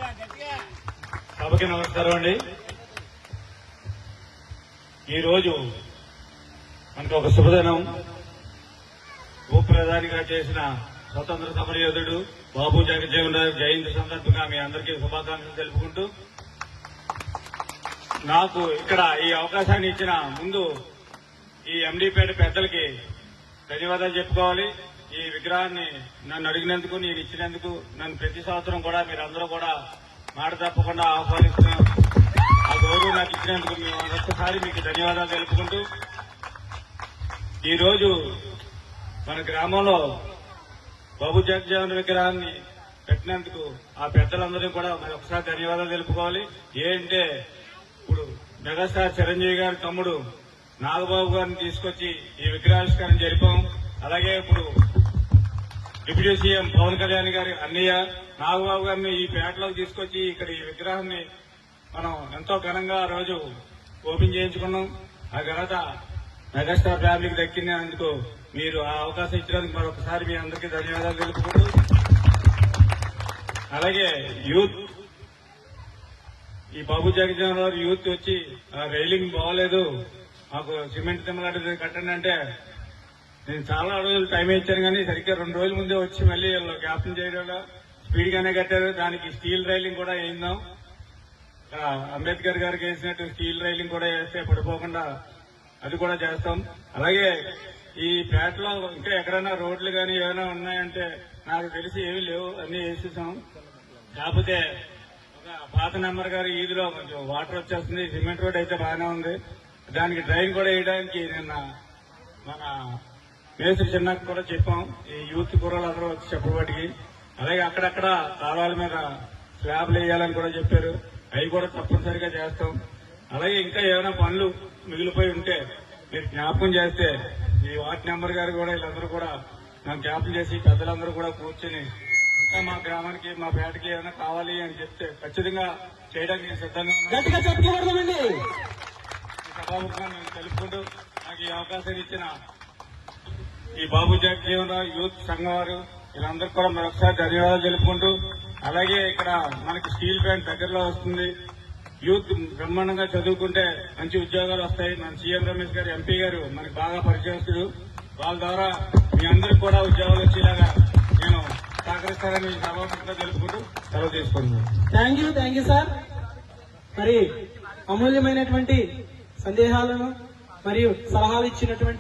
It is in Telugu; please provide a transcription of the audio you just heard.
సభకి నమస్కారం అండి. ఈరోజు మనకు ఒక శుభదినం. ఉప ప్రధానిగా చేసిన స్వతంత్ర సమరయోధుడు బాబు జగజ్జీవన్ రావు జయంతి సందర్భంగా మీ అందరికీ శుభాకాంక్షలు తెలుపుకుంటూ, నాకు ఇక్కడ ఈ అవకాశాన్ని ఇచ్చిన ముందు ఈ ఎండీపేట పెద్దలకి ధన్యవాదాలు చెప్పుకోవాలి. ఈ విగ్రహాన్ని నన్ను అడిగినందుకు, నేను ఇచ్చినందుకు, నన్ను ప్రతి సంవత్సరం కూడా మీరందరూ కూడా మాట తప్పకుండా ఆహ్వానిస్తున్నాం. ఆ గౌరవం నాకు ఇచ్చినందుకు మేము మరొకసారి మీకు ధన్యవాదాలు తెలుపుకుంటూ, ఈరోజు మన గ్రామంలో బాబు జగజ్జీవన్ విగ్రహాన్ని పెట్టినందుకు ఆ పెద్దలందరూ కూడా మరొకసారి ధన్యవాదాలు తెలుపుకోవాలి. ఏంటంటే ఇప్పుడు మెగాస్టార్ చిరంజీవి గారి తమ్ముడు నాగబాబు గారిని తీసుకొచ్చి ఈ విగ్రహావిష్కరణ జరిపాం. అలాగే ఇప్పుడు డిప్యూటీ సీఎం పవన్ కళ్యాణ్ గారి అన్నయ్య నాగబాబు గారిని ఈ పేటలోకి తీసుకొచ్చి ఇక్కడ ఈ విగ్రహాన్ని మనం ఎంతో ఘనంగా ఆ రోజు ఓపెన్ చేయించుకున్నాం. ఆ ఘనత మెగాస్టార్ ఫ్యామిలీకి దక్కినందుకు మీరు ఆ అవకాశం ఇచ్చినందుకు మరొకసారి మీ అందరికీ ధన్యవాదాలు తెలుపుకుంటూ, అలాగే యూత్ ఈ బాబు జగజ్జీవన్ రావు యూత్ వచ్చి ఆ రైలింగ్ బాగోలేదు, మాకు సిమెంట్ తిమ్మలాంటిది కట్టండి అంటే నేను చాలా రోజులు టైం ఇచ్చాను, కానీ సరిగ్గా 2 రోజుల ముందే వచ్చి మళ్ళీ జ్ఞాపకం చేయడం స్పీడ్ గానే కట్టారు. దానికి స్టీల్ రైలింగ్ కూడా వేయిందాం. అంబేద్కర్ గారికి వేసినట్టు స్టీల్ రైలింగ్ కూడా వేస్తే పడిపోకుండా అది కూడా చేస్తాం. అలాగే ఈ పేటలో ఇంకా ఎక్కడైనా రోడ్లు కానీ ఏమైనా ఉన్నాయంటే నాకు తెలిసి ఏమీ లేవు, అన్ని వేసేసాం. కాకపోతే ఒక పాత నెంబర్ గారి ఈదిలో కొంచెం వాటర్ వచ్చేస్తుంది. సిమెంట్ రోడ్ అయితే బాగానే ఉంది. దానికి డ్రైన్ కూడా వేయడానికి నిన్న మన మేస్త్రి చిన్నకు కూడా చెప్పాం. ఈ యూత్ కుర్రలు అందరూ వచ్చి చెప్పబడికి, అలాగే అక్కడక్కడ కాలువల మీద స్లాబ్లు వేయాలని కూడా చెప్పారు. అవి కూడా తప్పనిసరిగా చేస్తాం. అలాగే ఇంకా ఏమైనా పనులు మిగిలిపోయి ఉంటే మీరు జ్ఞాపకం చేస్తే ఈ వార్డు నెంబర్ గారు కూడా వీళ్ళందరూ కూడా నాకు జ్ఞాపకం చేసి పెద్దలందరూ కూడా కూర్చొని ఇంకా మా గ్రామానికి మా పేటకి ఏమైనా కావాలి అని చెప్తే ఖచ్చితంగా చేయడానికి సిద్ధంగా ఉన్నాను. సభాముఖంగా నేను తెలుపుకుంటూ నాకు ఈ అవకాశాన్ని ఇచ్చిన ఈ బాబు జగజ్జీవన్ రావు యూత్ సంఘం వారు వీళ్ళందరికీ కూడా మరొకసారి ధన్యవాదాలు తెలుపుకుంటూ, అలాగే ఇక్కడ మనకి స్టీల్ ప్లాంట్ దగ్గరలో వస్తుంది. యూత్ బ్రహ్మాండంగా చదువుకుంటే మంచి ఉద్యోగాలు వస్తాయి. మన సీఎం రమేష్ గారు ఎంపీ గారు మనకి బాగా పరిచయస్తుడు. వాళ్ళ ద్వారా మీ అందరికి కూడా ఉద్యోగాలు వచ్చేలాగా నేను సహకరిస్తానని సభాముఖంగా తెలుపుకుంటూ సెలవు తీసుకుంటున్నాను. Thank you sir. మరి అమూల్యమైనటువంటి సందేహాలను మరియు సలహాలు ఇచ్చినటువంటి